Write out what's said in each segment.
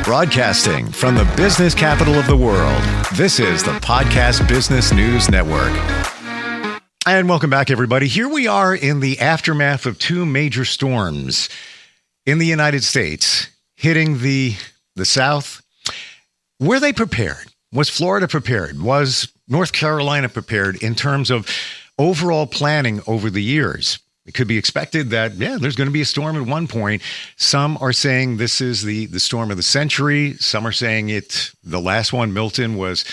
Broadcasting from the business capital of the world, this is the Podcast Business News Network. And welcome back, everybody. Here we are in the aftermath of two major storms in the United States hitting the South. Were they prepared? Was Florida prepared? Was North Carolina prepared in terms of overall planning over the years? It could be expected that, there's going to be a storm at one point. Some are saying this is the storm of the century. Some are saying the last one, Milton, was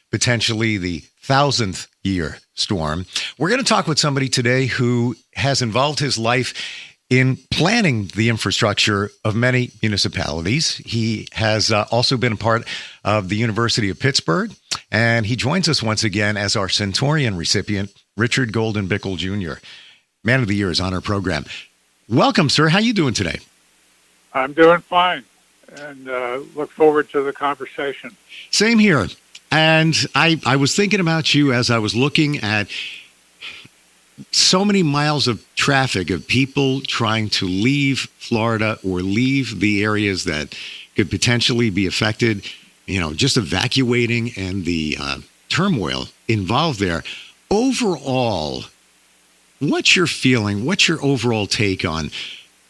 potentially the 1,000th year storm. We're going to talk with somebody today who has involved his life in planning the infrastructure of many municipalities. He has also been a part of the University of Pittsburgh, and he joins us once again as our Centurion recipient, Richard Golden Bickel Jr. Man of the Year is on our program. Welcome, sir. How are you doing today? I'm doing fine, and look forward to the conversation. Same here. And I was thinking about you as I was looking at so many miles of traffic of people trying to leave Florida or leave the areas that could potentially be affected, just evacuating and the turmoil involved there. Overall, what's your feeling? What's your overall take on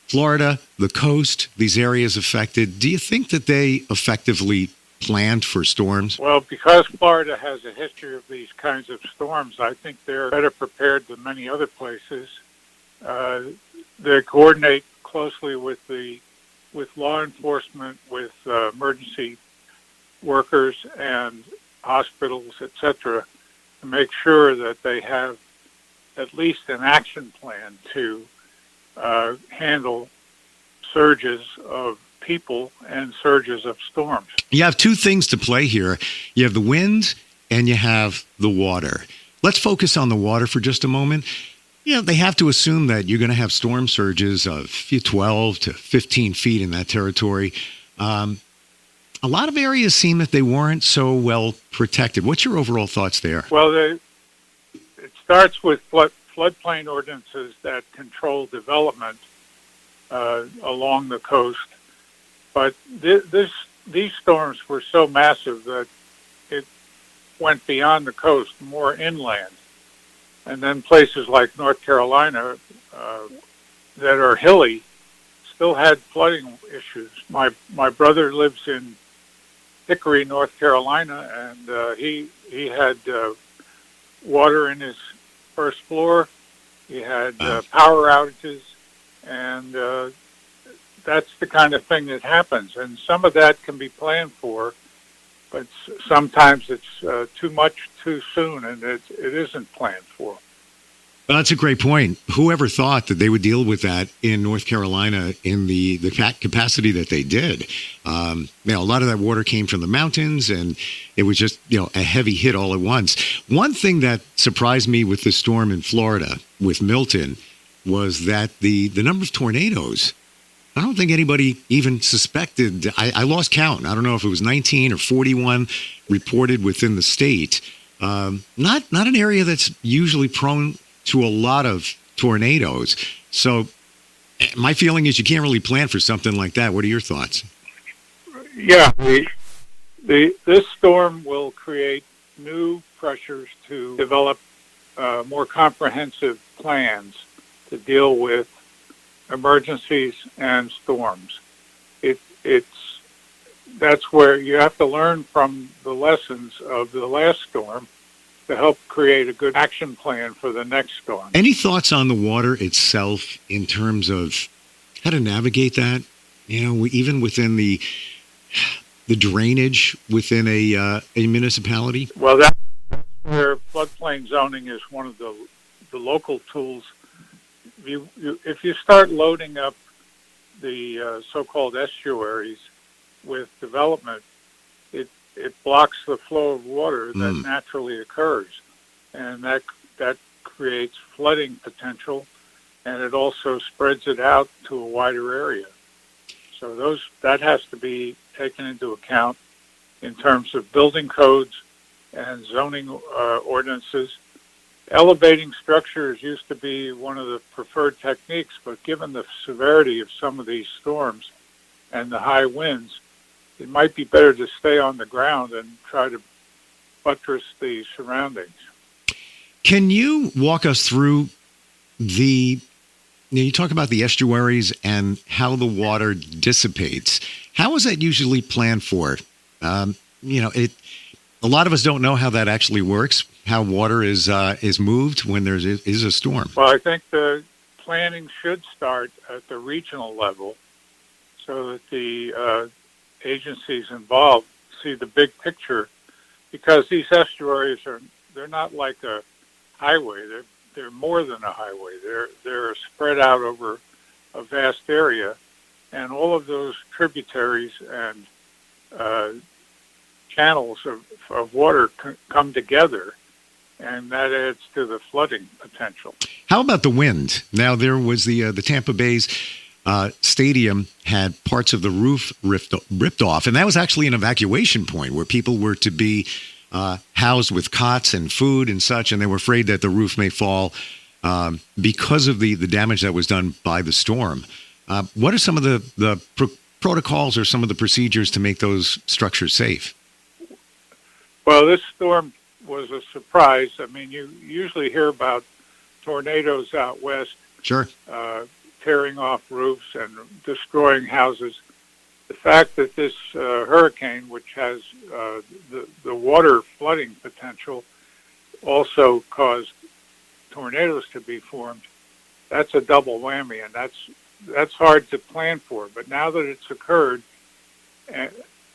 Florida, the coast, these areas affected? Do you think that they effectively planned for storms? Well, because Florida has a history of these kinds of storms, I think they're better prepared than many other places. They coordinate closely with law enforcement, with emergency workers and hospitals, etc., to make sure that they have at least an action plan to handle surges of people and surges of storms. You have two things to play here. You have the wind and you have the water. Let's focus on the water for just a moment. They have to assume that you're going to have storm surges of 12 to 15 feet in that territory. A lot of areas seem that they weren't so well protected. What's your overall thoughts there? Well, it starts with floodplain ordinances that control development along the coast. But these storms were so massive that it went beyond the coast, more inland. And then places like North Carolina that are hilly still had flooding issues. My brother lives in Hickory, North Carolina, and he had water in his first floor. He had power outages, and that's the kind of thing that happens. And some of that can be planned for, but sometimes it's too much too soon, and it isn't planned for. Well, that's a great point. Whoever thought that they would deal with that in North Carolina in the capacity that they did? A lot of that water came from the mountains, and it was just, a heavy hit all at once. One thing that surprised me with the storm in Florida with Milton was that the number of tornadoes, I don't think anybody even suspected. I lost count. I don't know if it was 19 or 41 reported within the state. Not an area that's usually prone to a lot of tornadoes. So my feeling is you can't really plan for something like that. What are your thoughts? Yeah, this storm will create new pressures to develop more comprehensive plans to deal with emergencies and storms. That's where you have to learn from the lessons of the last storm to help create a good action plan for the next storm. Any thoughts on the water itself in terms of how to navigate that? Even within the drainage within a municipality? Well, that's where floodplain zoning is one of the local tools. If you start loading up the so-called estuaries with development, it blocks the flow of water that naturally occurs, and that creates flooding potential, and it also spreads it out to a wider area. So that has to be taken into account in terms of building codes and zoning ordinances. Elevating structures used to be one of the preferred techniques, but given the severity of some of these storms and the high winds, it might be better to stay on the ground and try to buttress the surroundings. Can you walk us through you talk about the estuaries and how the water dissipates. How is that usually planned for? A lot of us don't know how that actually works, how water is moved when there is a storm. Well, I think the planning should start at the regional level so that the agencies involved see the big picture, because these estuaries they're not like a highway. They're more than a highway. They're spread out over a vast area, and all of those tributaries and channels of water come together, and that adds to the flooding potential. How about the wind? Now, there was the Tampa Bay's stadium had parts of the roof ripped off, and that was actually an evacuation point where people were to be housed with cots and food and such, and they were afraid that the roof may fall because of the damage that was done by the storm. What are some of the protocols or some of the procedures to make those structures safe? Well, this storm was a surprise. I mean, you usually hear about tornadoes out west, sure, tearing off roofs and destroying houses. The fact that this hurricane, which has the water flooding potential, also caused tornadoes to be formed, that's a double whammy, and that's hard to plan for. But now that it's occurred,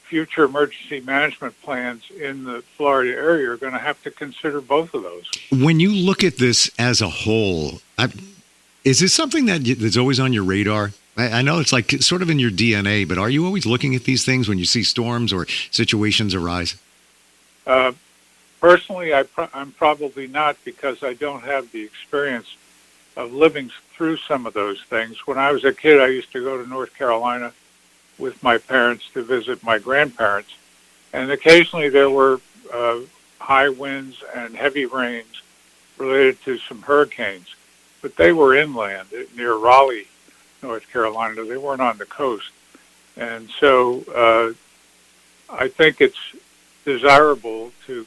future emergency management plans in the Florida area are going to have to consider both of those. When you look at this as a whole, is this something that's always on your radar? I know it's like sort of in your DNA, but are you always looking at these things when you see storms or situations arise? Personally, I'm probably not, because I don't have the experience of living through some of those things. When I was a kid, I used to go to North Carolina with my parents to visit my grandparents, and occasionally there were high winds and heavy rains related to some hurricanes, but they were inland near Raleigh, North Carolina. They weren't on the coast. And so I think it's desirable to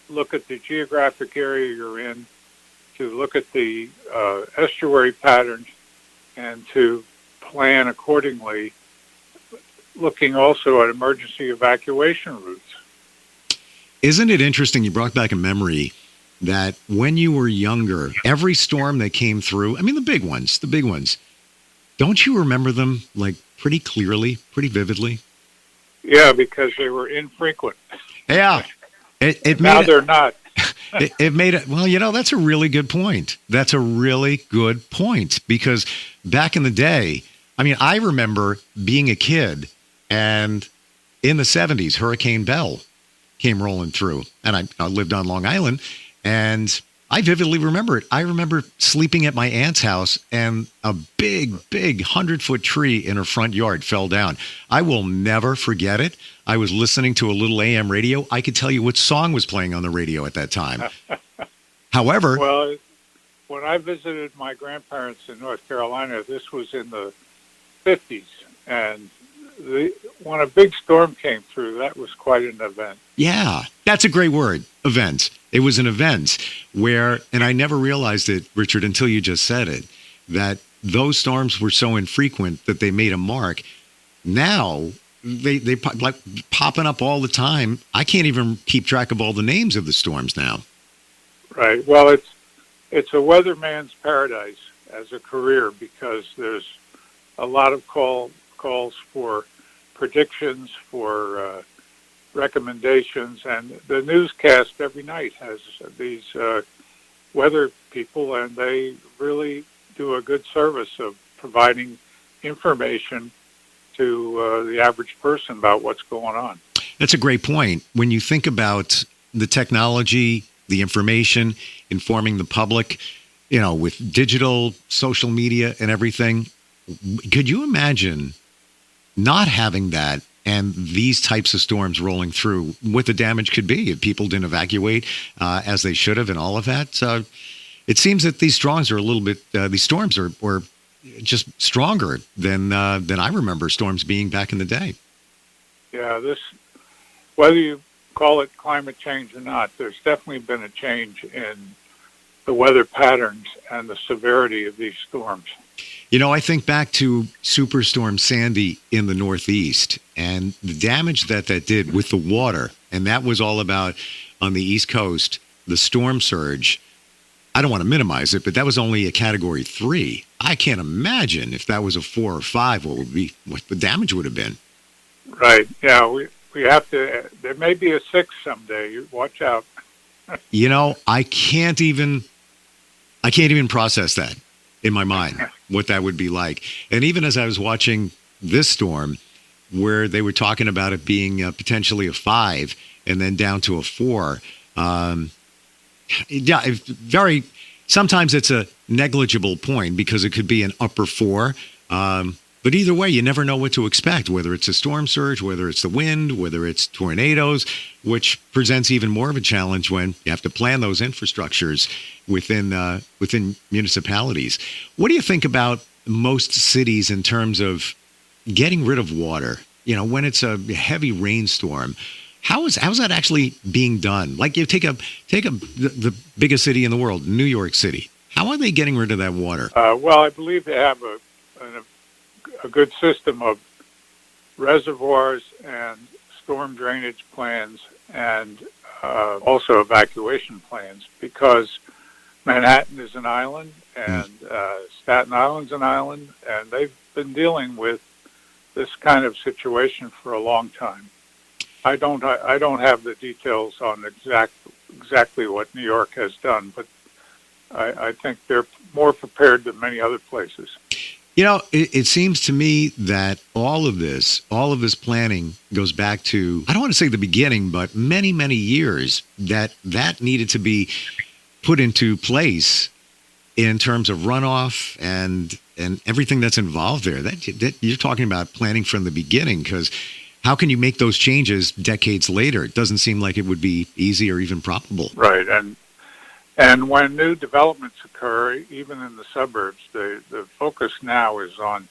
look at the geographic area you're in, to look at the estuary patterns, and to plan accordingly, looking also at emergency evacuation routes. Isn't it interesting, you brought back a memory that when you were younger, every storm that came through, I mean the big ones, don't you remember them like pretty clearly, pretty vividly? Yeah, because they were infrequent. Yeah. Now they're not. It made it, well, that's a really good point. That's a really good point, because back in the day, I mean, I remember being a kid, and in the 70s, Hurricane Bell came rolling through, and I lived on Long Island, and I vividly remember it. I remember sleeping at my aunt's house, and a big 100-foot tree in her front yard fell down. I will never forget it. I was listening to a little AM radio. I could tell you what song was playing on the radio at that time. However, well, when I visited my grandparents in North Carolina, this was in the 50s, and when a big storm came through, that was quite an event. Yeah, that's a great word, event. It was an event where, and I never realized it, Richard, until you just said it, that those storms were so infrequent that they made a mark. Now, they like popping up all the time. I can't even keep track of all the names of the storms now. Right. Well, it's a weatherman's paradise as a career, because there's a lot of calls for predictions, for recommendations, and the newscast every night has these weather people, and they really do a good service of providing information to the average person about what's going on. That's a great point. When you think about the technology, the information, informing the public, with digital, social media and everything, could you imagine not having that and these types of storms rolling through, what the damage could be if people didn't evacuate as they should have and all of that? It seems that these storms are were just stronger than I remember storms being back in the day. Yeah, whether you call it climate change or not, there's definitely been a change in the weather patterns and the severity of these storms. I think back to Superstorm Sandy in the Northeast and the damage that did with the water. And that was all about, on the East Coast, the storm surge. I don't want to minimize it, but that was only a Category 3. I can't imagine if that was a 4 or 5, what the damage would have been. Right. Yeah, we have to, there may be a 6 someday. Watch out. I can't even process that in my mind, what that would be like. And even as I was watching this storm, where they were talking about it being potentially a 5 and then down to a 4, sometimes it's a negligible point because it could be an upper 4. But either way, you never know what to expect, whether it's a storm surge, whether it's the wind, whether it's tornadoes, which presents even more of a challenge when you have to plan those infrastructures within municipalities. What do you think about most cities in terms of getting rid of water? When it's a heavy rainstorm, how's that actually being done? Like, you take the biggest city in the world, New York City. How are they getting rid of that water? Well, I believe they have a good system of reservoirs and storm drainage plans and also evacuation plans, because Manhattan is an island and Staten Island's an island, and they've been dealing with this kind of situation for a long time. I don't have the details on exactly what New York has done, but I think they're more prepared than many other places. It seems to me that all of this planning goes back to, I don't want to say the beginning, but many, many years that needed to be put into place in terms of runoff and everything that's involved there. That you're talking about planning from the beginning, because how can you make those changes decades later? It doesn't seem like it would be easy or even probable. Right, and when new developments occur, even in the suburbs, the focus now is on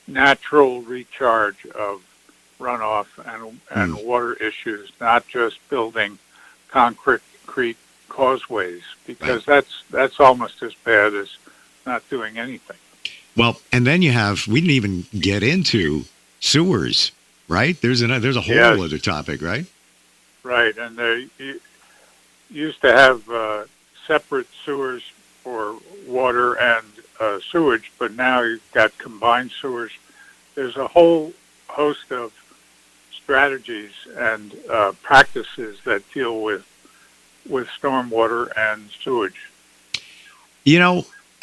natural recharge of runoff and water issues, not just building concrete causeways, because that's almost as bad as not doing anything. Well, and then we didn't even get into sewers, right? There's a whole other topic, right? Right, and they used to have separate sewers for water and sewage, but now you've got combined sewers. There's a whole host of strategies and practices that deal with stormwater and sewage.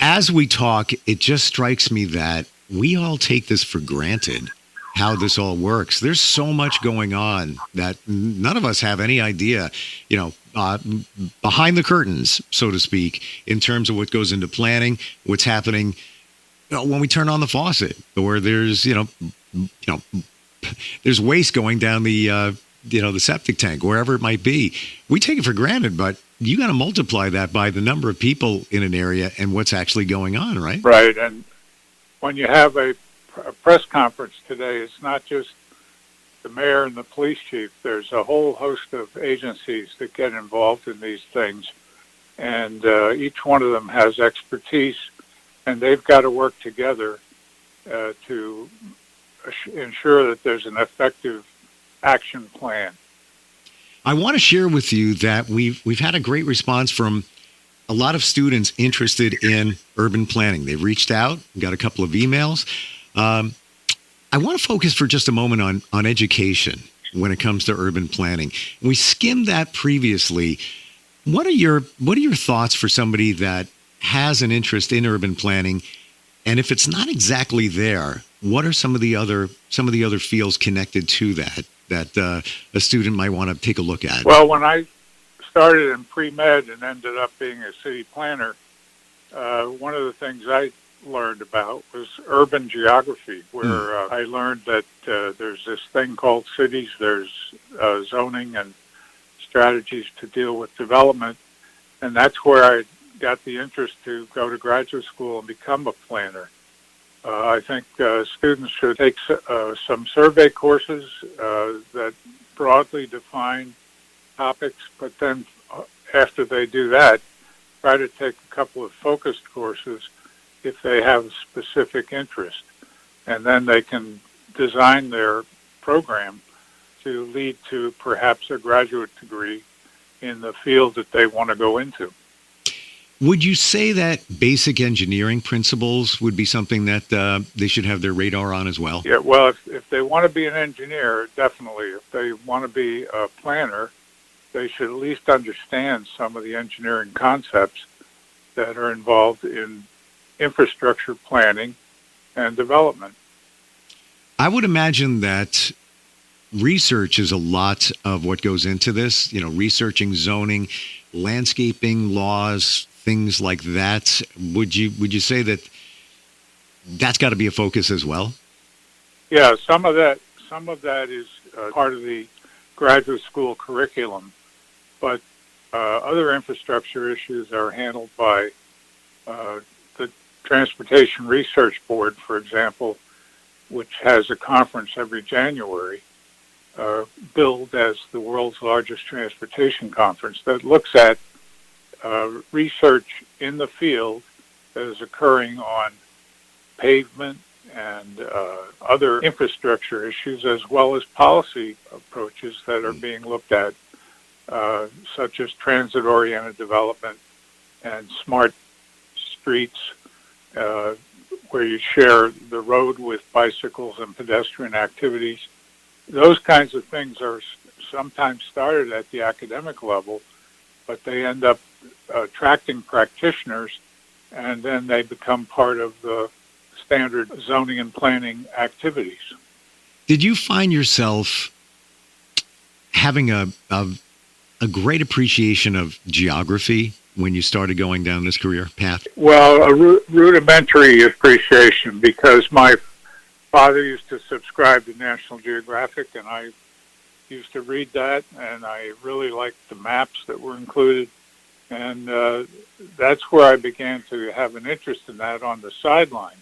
As we talk, it just strikes me that we all take this for granted, how this all works. There's so much going on that none of us have any idea, behind the curtains, so to speak, in terms of what goes into planning, what's happening when we turn on the faucet, or there's, there's waste going down the septic tank, wherever it might be. We take it for granted, but you got to multiply that by the number of people in an area and what's actually going on, right? Right. And when you have a press conference today, it's not just the mayor and the police chief. There's a whole host of agencies that get involved in these things, and each one of them has expertise, and they've got to work together to ensure that there's an effective action plan. I want to share with you that we've had a great response from a lot of students interested in urban planning. They've reached out, got a couple of emails. I want to focus for just a moment on education when it comes to urban planning. We skimmed that previously. What are your thoughts for somebody that has an interest in urban planning? And if it's not exactly there, what are some of the other fields connected to that a student might want to take a look at? Well, when I started in pre-med and ended up being a city planner, one of the things I learned about was urban geography, where I learned that there's this thing called cities, there's zoning and strategies to deal with development, and that's where I got the interest to go to graduate school and become a planner. I think students should take some survey courses that broadly define topics, but then after they do that, try to take a couple of focused courses if they have specific interest. And then they can design their program to lead to perhaps a graduate degree in the field that they want to go into. Would you say that basic engineering principles would be something that they should have their radar on as well? Yeah, well, if they want to be an engineer, definitely. If they want to be a planner, they should at least understand some of the engineering concepts that are involved in infrastructure planning and development. I would imagine that research is a lot of what goes into this, researching zoning, landscaping laws, things like that. Would you say that that's got to be a focus as well? Yeah, some of that is part of the graduate school curriculum, but other infrastructure issues are handled by the Transportation Research Board, for example, which has a conference every January, billed as the world's largest transportation conference, that looks at research in the field that is occurring on pavement and other infrastructure issues, as well as policy approaches that are being looked at, such as transit-oriented development and smart streets, where you share the road with bicycles and pedestrian activities. Those kinds of things are sometimes started at the academic level, but they end up attracting practitioners, and then they become part of the standard zoning and planning activities. Did you find yourself having a great appreciation of geography when you started going down this career path? Well, a rudimentary appreciation, because my father used to subscribe to National Geographic, and I used to read that, and I really liked the maps that were included. And that's where I began to have an interest in that on the sidelines.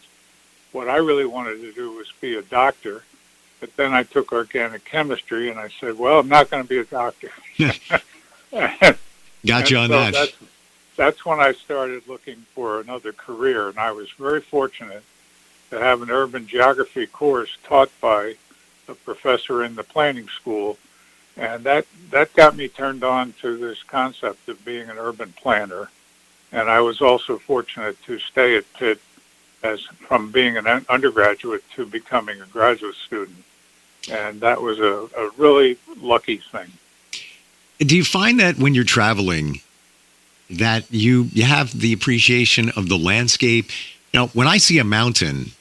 What I really wanted to do was be a doctor, but then I took organic chemistry, and I said, well, I'm not going to be a doctor. Got you on that. That's when I started looking for another career, and I was very fortunate to have an urban geography course taught by a professor in the planning school, and that got me turned on to this concept of being an urban planner. And I was also fortunate to stay at Pitt from being an undergraduate to becoming a graduate student, and that was a really lucky thing. Do you find that when you're traveling that you have the appreciation of the landscape? When I see a mountain,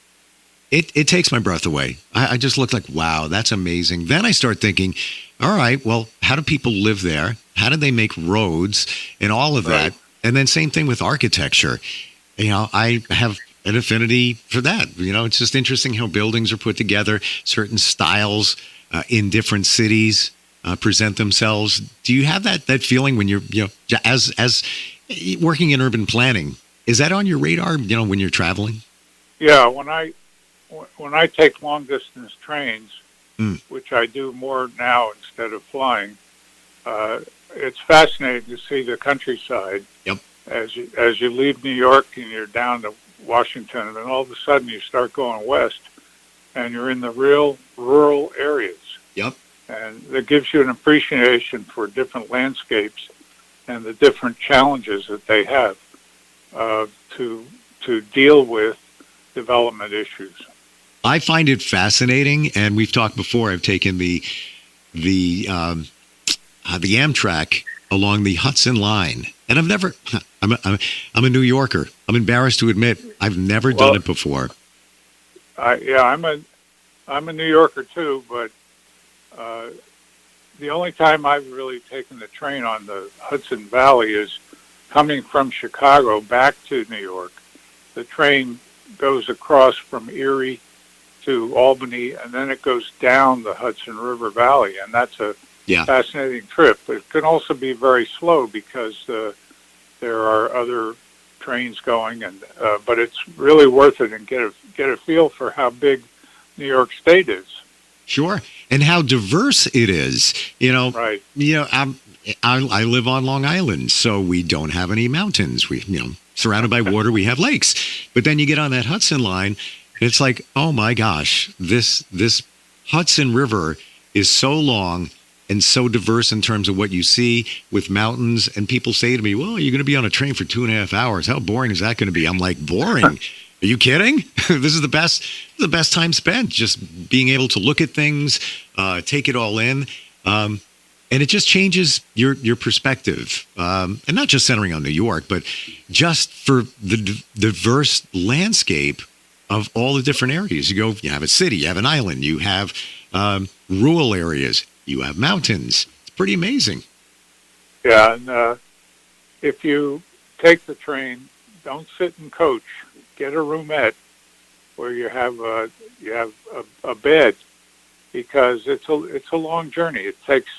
it takes my breath away. I just look like, wow, that's amazing. Then I start thinking, all right, well, how do people live there? How do they make roads and all of that? And then same thing with architecture. I have an affinity for that. It's just interesting how buildings are put together, certain styles in different cities present themselves. Do you have that feeling when you're, as working in urban planning? Is that on your radar, when you're traveling? Yeah, when I take long distance trains, which I do more now instead of flying, it's fascinating to see the countryside. Yep. As you leave New York and you're down to Washington, and then all of a sudden you start going west, and you're in the real rural areas. Yep. And that gives you an appreciation for different landscapes and the different challenges that they have to deal with development issues. I find it fascinating, and we've talked before. I've taken the Amtrak along the Hudson Line, and I've never. I'm a New Yorker. I'm embarrassed to admit I've never done it before. I'm a New Yorker too, but the only time I've really taken the train on the Hudson Valley is coming from Chicago back to New York. The train goes across from Erie to Albany, and then it goes down the Hudson River Valley, and that's a fascinating trip. But it can also be very slow because there are other trains going, and but it's really worth it, and get a feel for how big New York State is. Sure, and how diverse it is. Right. I live on Long Island, so we don't have any mountains. We, surrounded by water, we have lakes. But then you get on that Hudson line, and it's like, oh my gosh, this Hudson River is so long and so diverse in terms of what you see with mountains. And people say to me, well, you're going to be on a train for 2.5 hours. How boring is that going to be? I'm like, boring? Are you kidding? This is the best time spent, just being able to look at things, take it all in. And it just changes your perspective. And not just centering on New York, but just for the diverse landscape of all the different areas. You have a city, you have an island, you have rural areas, you have mountains. It's pretty amazing. Yeah, and if you take the train, don't sit in coach. Get a roomette where you have a bed, because it's a long journey. It takes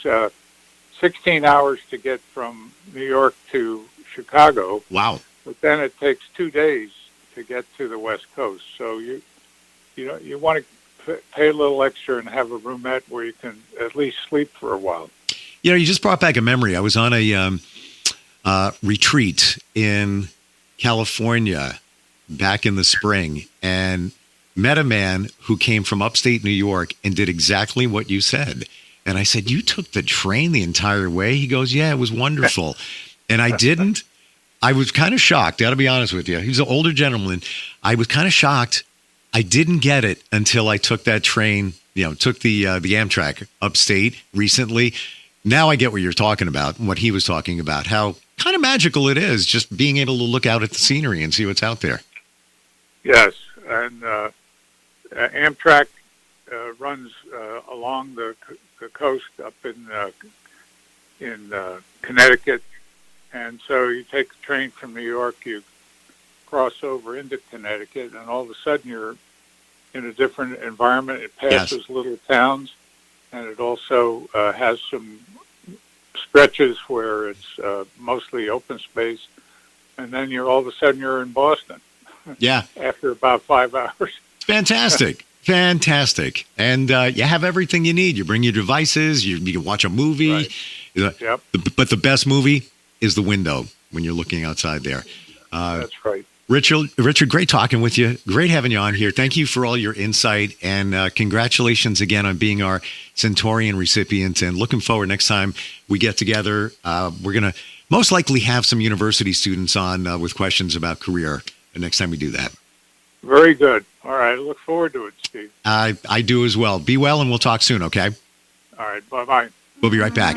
16 hours to get from New York to Chicago. Wow! But then it takes 2 days to get to the West Coast. So you want to pay a little extra and have a roomette where you can at least sleep for a while. You just brought back a memory. I was on a retreat in California back in the spring and met a man who came from upstate New York and did exactly what you said. And I said, you took the train the entire way? He goes, yeah, it was wonderful. And I didn't. I was kind of shocked, got to be honest with you. He's an older gentleman. I was kind of shocked. I didn't get it until I took that train, took the Amtrak upstate recently. Now I get what you're talking about and what he was talking about, how kind of magical it is just being able to look out at the scenery and see what's out there. Yes, and Amtrak runs along the coast up in Connecticut, and so you take the train from New York, you cross over into Connecticut, and all of a sudden you're in a different environment. It passes little towns, and it also has some stretches where it's mostly open space, and then all of a sudden you're in Boston. Yeah. After about 5 hours. Fantastic. Fantastic. And you have everything you need. You bring your devices, you can watch a movie. Right. Yep. But the best movie is the window when you're looking outside there. That's right. Richard, great talking with you. Great having you on here. Thank you for all your insight, and congratulations again on being our Centaurian recipient, and looking forward next time we get together. We're going to most likely have some university students on with questions about career the next time we do that. Very good. All right. I look forward to it, Steve. I do as well. Be well, and we'll talk soon, okay? All right. Bye-bye. We'll be right back.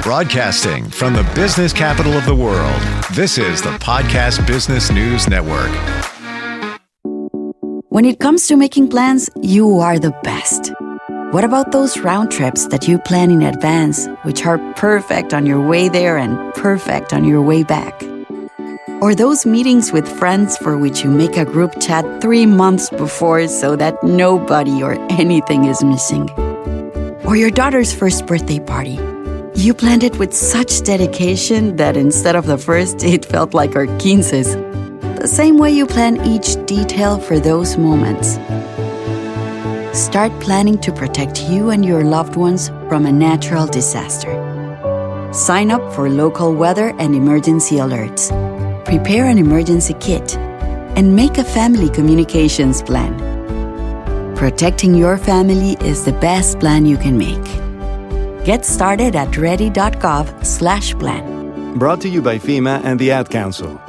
Broadcasting from the business capital of the world, this is the Podcast Business News Network. When it comes to making plans, you are the best. What about those round trips that you plan in advance, which are perfect on your way there and perfect on your way back? Or those meetings with friends for which you make a group chat 3 months before so that nobody or anything is missing? Or your daughter's first birthday party. You planned it with such dedication that instead of the first, it felt like our 15s. The same way you plan each detail for those moments. Start planning to protect you and your loved ones from a natural disaster. Sign up for local weather and emergency alerts. Prepare an emergency kit. And make a family communications plan. Protecting your family is the best plan you can make. Get started at ready.gov/plan. Brought to you by FEMA and the Ad Council.